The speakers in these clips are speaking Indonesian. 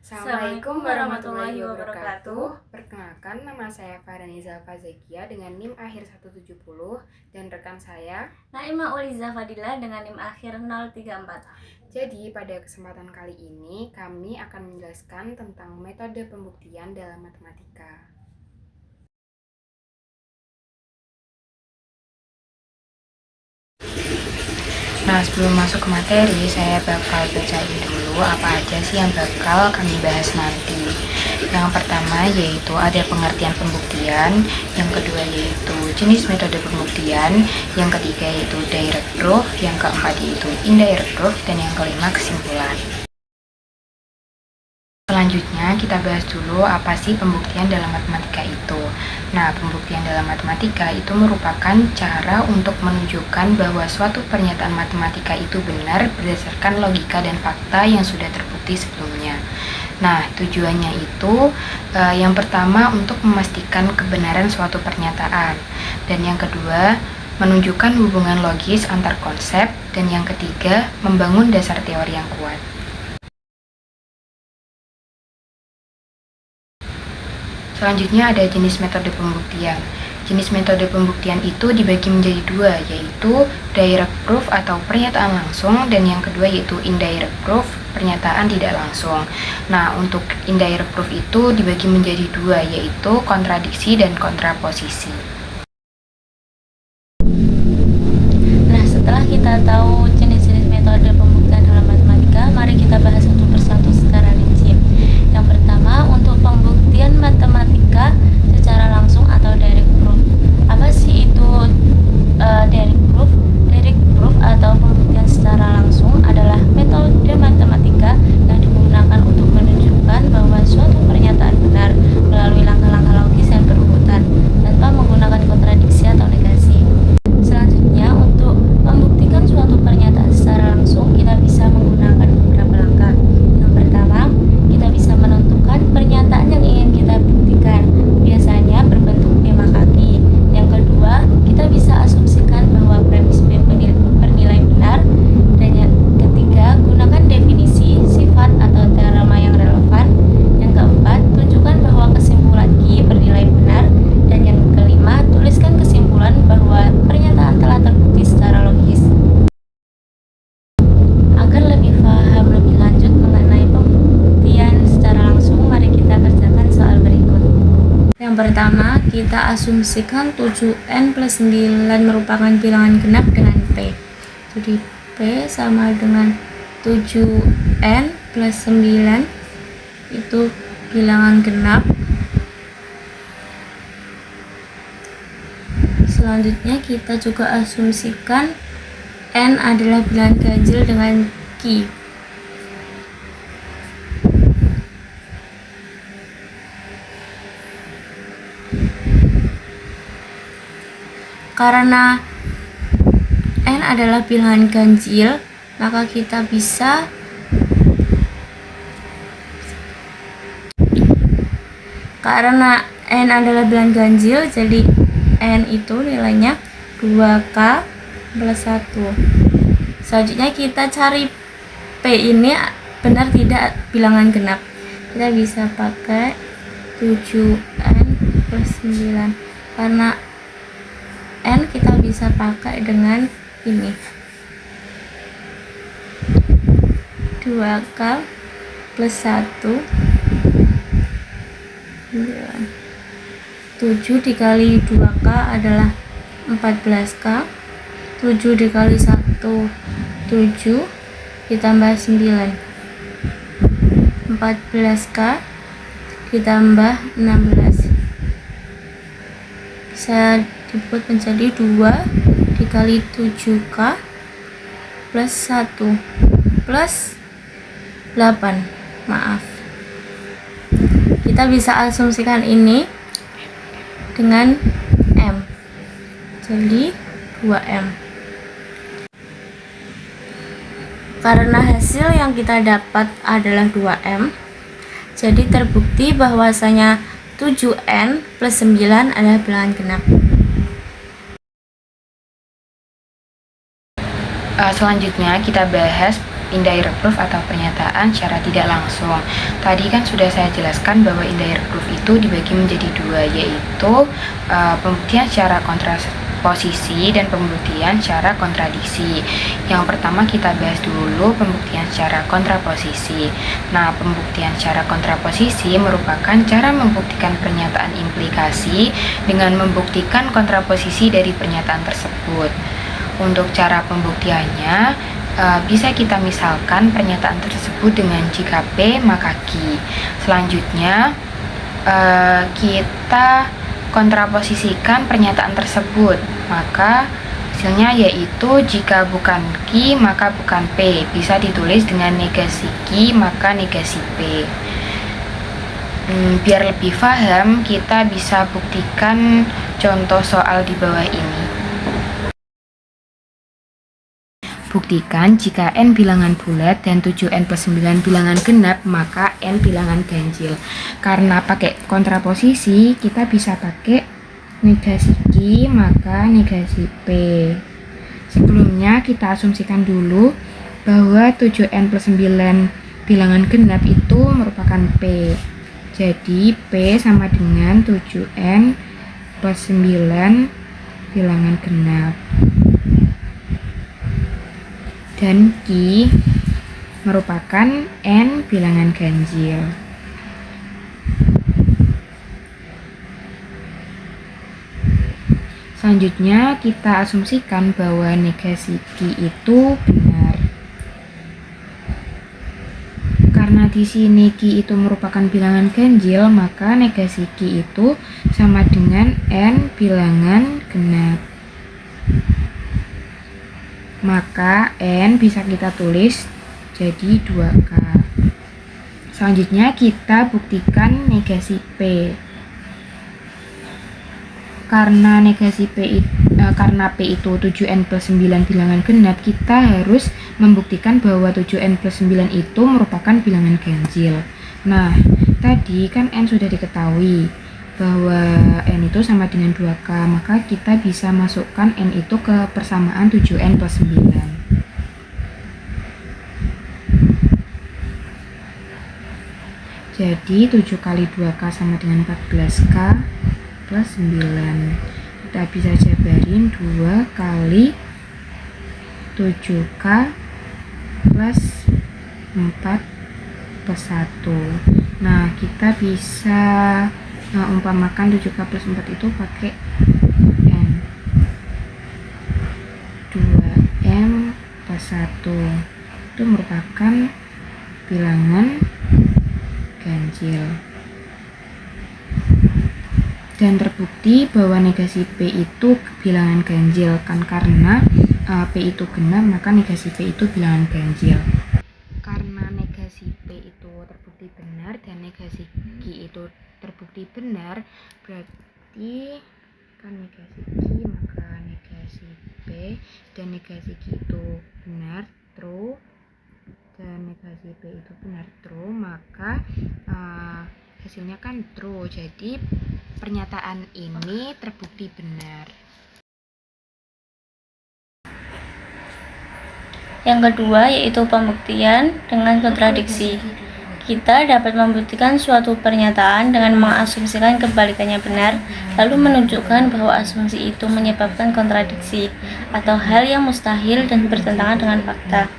Assalamualaikum warahmatullahi wabarakatuh. Perkenalkan, nama saya Farhaniza Fazekia dengan NIM akhir 170 dan rekan saya Naimah Uliza Fadila dengan NIM akhir 034. Jadi pada kesempatan kali ini kami akan menjelaskan tentang metode pembuktian dalam matematika. Nah, sebelum masuk ke materi, saya bakal bacain dulu apa aja sih yang bakal kami bahas nanti. Yang pertama yaitu ada pengertian pembuktian, yang kedua yaitu jenis metode pembuktian, yang ketiga yaitu direct proof, yang keempat yaitu indirect proof, dan yang kelima kesimpulan. Selanjutnya kita bahas dulu apa sih pembuktian dalam matematika itu. Nah, pembuktian dalam matematika itu merupakan cara untuk menunjukkan bahwa suatu pernyataan matematika itu benar berdasarkan logika dan fakta yang sudah terbukti sebelumnya. Nah, tujuannya itu yang pertama untuk memastikan kebenaran suatu pernyataan, dan yang kedua menunjukkan hubungan logis antar konsep, dan yang ketiga membangun dasar teori yang kuat. Selanjutnya ada jenis metode pembuktian. Jenis metode pembuktian itu dibagi menjadi dua, yaitu direct proof atau pernyataan langsung, dan yang kedua yaitu indirect proof, pernyataan tidak langsung. Nah, untuk indirect proof itu dibagi menjadi dua, yaitu kontradiksi dan kontraposisi. Nah, setelah kita tahu jenis-jenis metode pembuktian dalam matematika, mari kita bahas satu persatu secara rinci. Yang pertama, untuk pembuktian matematika secara langsung atau direct proof. Apa sih itu direct proof? Direct proof atau pembuktian secara langsung adalah metode matematika yang digunakan untuk menunjukkan bahwa suatu pernyataan benar melalui langkah-langkah logis yang berurutan tanpa menggunakan kontradiksi atau negasi. Selanjutnya, untuk membuktikan suatu pernyataan secara langsung, kita bisa menggunakan beberapa langkah. Yang pertama, kita bisa menentukan pernyataan yang ingin kita buktikan, biasanya berbentuk P maka Q. Yang kedua, kita bisa asumsikan bahwa premis P bernilai benar. Dan yang ketiga, gunakan definisi, sifat, atau teorema yang relevan. Yang keempat, tunjukkan bahwa kesimpulan Q bernilai benar. Dan yang kelima, tuliskan kesimpulan bahwa pernyataan telah terbukti secara logis. Agar lebih paham lebih lanjut mengenai pembuktian secara langsung, mari kita kerjakan soal berikut. Yang pertama, kita asumsikan 7N plus 9 merupakan bilangan genap dengan P. Jadi P sama dengan 7N plus 9 itu bilangan genap. Selanjutnya kita juga asumsikan N adalah bilangan ganjil dengan Q. Karena N adalah bilangan ganjil, maka kita bisa N adalah bilangan ganjil, jadi N itu nilainya 2K plus 1. Selanjutnya kita cari P ini benar tidak bilangan genap. Kita bisa pakai 7N plus 9. Karena N kita bisa pakai dengan ini 2K plus 1 7 dikali 2K adalah 14K. 7 dikali 1 7 ditambah 9 14K ditambah 16 bisa dibuat menjadi 2 dikali 7K plus 1 plus 8. Maaf, kita bisa asumsikan ini dengan M, jadi 2M. Karena hasil yang kita dapat adalah 2M, jadi terbukti bahwasanya 7N plus 9 adalah bilangan genap. Selanjutnya kita bahas indirect proof atau pernyataan secara tidak langsung. Tadi kan sudah saya jelaskan bahwa indirect proof itu dibagi menjadi dua, yaitu pembuktian secara kontraposisi dan pembuktian secara kontradiksi. Yang pertama kita bahas dulu pembuktian secara kontraposisi. Nah, pembuktian secara kontraposisi merupakan cara membuktikan pernyataan implikasi dengan membuktikan kontraposisi dari pernyataan tersebut. Untuk cara pembuktiannya, bisa kita misalkan pernyataan tersebut dengan jika P maka Q. Selanjutnya kita kontraposisikan pernyataan tersebut, maka hasilnya yaitu jika bukan Q maka bukan P. Bisa ditulis dengan negasi Q maka negasi P. Biar lebih paham, kita bisa buktikan contoh soal di bawah ini. Buktikan jika N bilangan bulat dan 7N plus 9 bilangan genap, maka N bilangan ganjil. Karena pakai kontraposisi, kita bisa pakai negasi Q, maka negasi P. Sebelumnya kita asumsikan dulu bahwa 7N plus 9 bilangan genap itu merupakan P. Jadi P sama dengan 7N plus 9 bilangan genap. Dan Q merupakan N bilangan ganjil. Selanjutnya kita asumsikan bahwa negasi Q itu benar. Karena di sini Q itu merupakan bilangan ganjil, maka negasi Q itu sama dengan N bilangan genap. Maka N bisa kita tulis jadi 2K. Selanjutnya kita buktikan negasi P. Karena karena P itu 7N plus 9 bilangan genap, kita harus membuktikan bahwa 7N plus 9 itu merupakan bilangan ganjil. Nah, tadi kan N sudah diketahui bahwa N itu sama dengan 2K, maka kita bisa masukkan N itu ke persamaan 7N plus 9. Jadi 7 kali 2K sama dengan 14K plus 9. Kita bisa jabarin 2 kali 7K plus 4 plus 1. Nah, kita bisa umpamakan 7K plus 4 itu pakai N 2M plus 1 itu merupakan bilangan ganjil. Dan terbukti bahwa negasi P itu bilangan ganjil kan, karena P itu genap, maka negasi P itu bilangan ganjil. Karena negasi P itu terbukti benar dan negasi Q itu terbukti benar, berarti kan negasi Q maka negasi P dan negasi Q itu benar, true, dan negasi P itu benar, true, maka hasilnya kan true. Jadi pernyataan ini terbukti benar. Yang kedua yaitu pembuktian dengan kontradiksi. Kita dapat membuktikan suatu pernyataan dengan mengasumsikan kebalikannya benar, lalu menunjukkan bahwa asumsi itu menyebabkan kontradiksi atau hal yang mustahil dan bertentangan dengan fakta.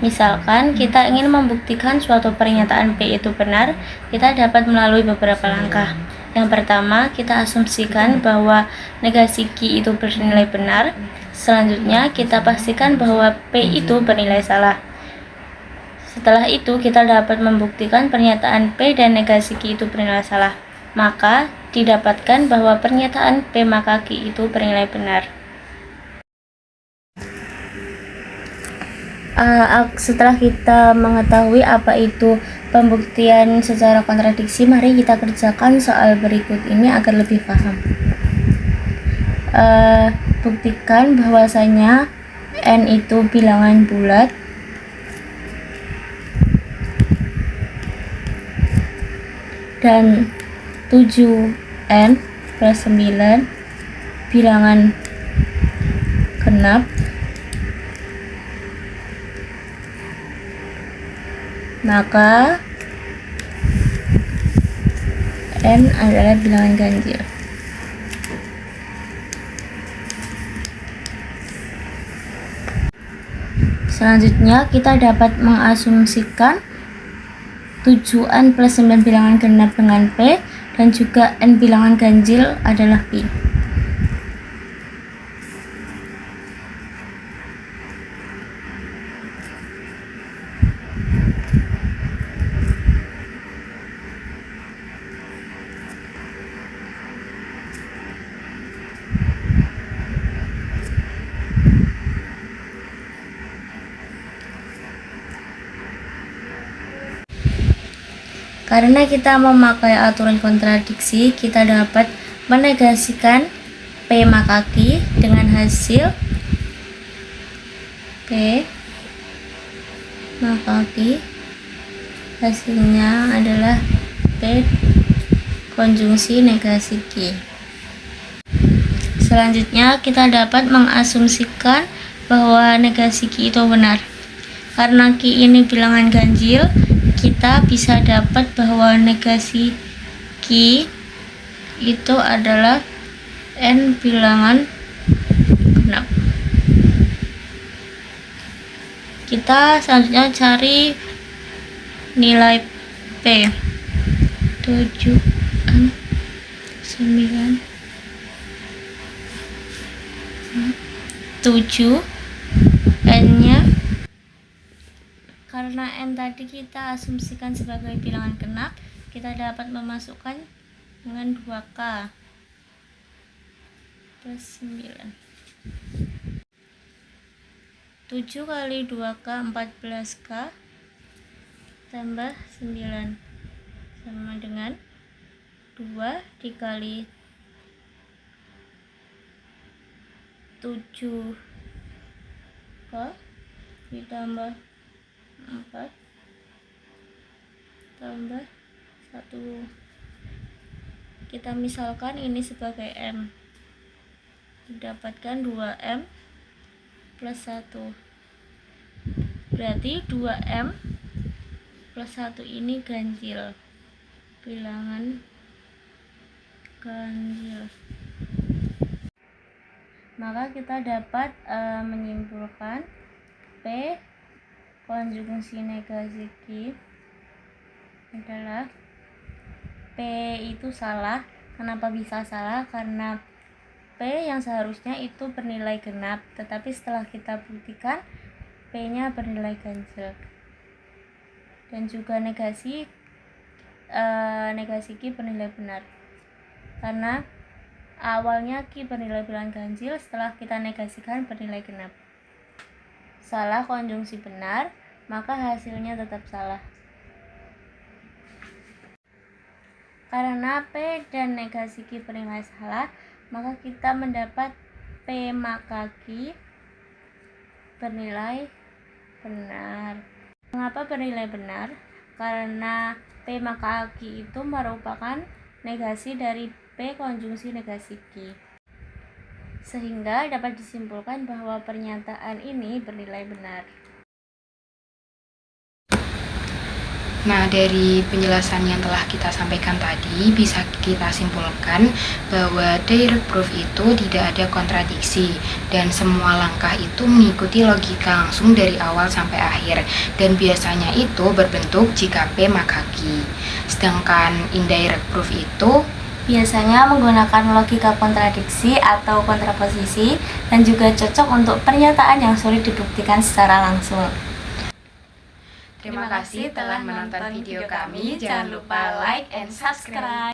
Misalkan kita ingin membuktikan suatu pernyataan P itu benar, kita dapat melalui beberapa langkah. Yang pertama, kita asumsikan bahwa negasi Q itu bernilai benar. Selanjutnya, kita pastikan bahwa P itu bernilai salah. Setelah itu, kita dapat membuktikan pernyataan P dan negasi Q itu bernilai salah. Maka, didapatkan bahwa pernyataan P maka Q itu bernilai benar. Setelah kita mengetahui apa itu pembuktian secara kontradiksi, mari kita kerjakan soal berikut ini agar lebih paham. Buktikan bahwasanya N itu bilangan bulat dan 7N plus 9 bilangan genap maka N adalah bilangan ganjil. Selanjutnya kita dapat mengasumsikan 7N plus 9 bilangan genap dengan P dan juga N bilangan ganjil adalah Pi. Karena kita memakai aturan kontradiksi, kita dapat menegasikan P maka Q dengan hasil P maka Q. Hasilnya adalah P konjungsi negasi Q. Selanjutnya kita dapat mengasumsikan bahwa negasi Q itu benar. Karena Q ini bilangan ganjil, kita bisa dapat bahwa negasi Q itu adalah N bilangan genap. Kita selanjutnya cari nilai P. 7 9 7 N nya, karena N tadi kita asumsikan sebagai bilangan genap, kita dapat memasukkan dengan 2K plus 9. 7 kali 2K 14K tambah 9 sama dengan 2 dikali 7K ditambah 4 tambah 1. Kita misalkan ini sebagai M, didapatkan 2M plus 1. Berarti 2M plus 1 ini ganjil, bilangan ganjil. Maka kita dapat menyimpulkan P konjungsi negasi Q adalah P itu salah. Kenapa bisa salah? Karena P yang seharusnya itu bernilai genap, tetapi setelah kita buktikan P-nya bernilai ganjil. Dan juga negasi Q bernilai benar. Karena awalnya Q bernilai bilangan ganjil, setelah kita negasikan bernilai genap. Salah konjungsi benar, maka hasilnya tetap salah. Karena P dan negasi Q bernilai salah, maka kita mendapat P maka Q bernilai benar. Mengapa bernilai benar? Karena P maka Q itu merupakan negasi dari P konjungsi negasi Q. Sehingga dapat disimpulkan bahwa pernyataan ini bernilai benar. Nah, dari penjelasan yang telah kita sampaikan tadi, bisa kita simpulkan bahwa direct proof itu tidak ada kontradiksi dan semua langkah itu mengikuti logika langsung dari awal sampai akhir, dan biasanya itu berbentuk jika P maka Q. Sedangkan indirect proof itu biasanya menggunakan logika kontradiksi atau kontraposisi dan juga cocok untuk pernyataan yang sulit dibuktikan secara langsung. Terima kasih telah menonton video kami. Jangan lupa like and subscribe.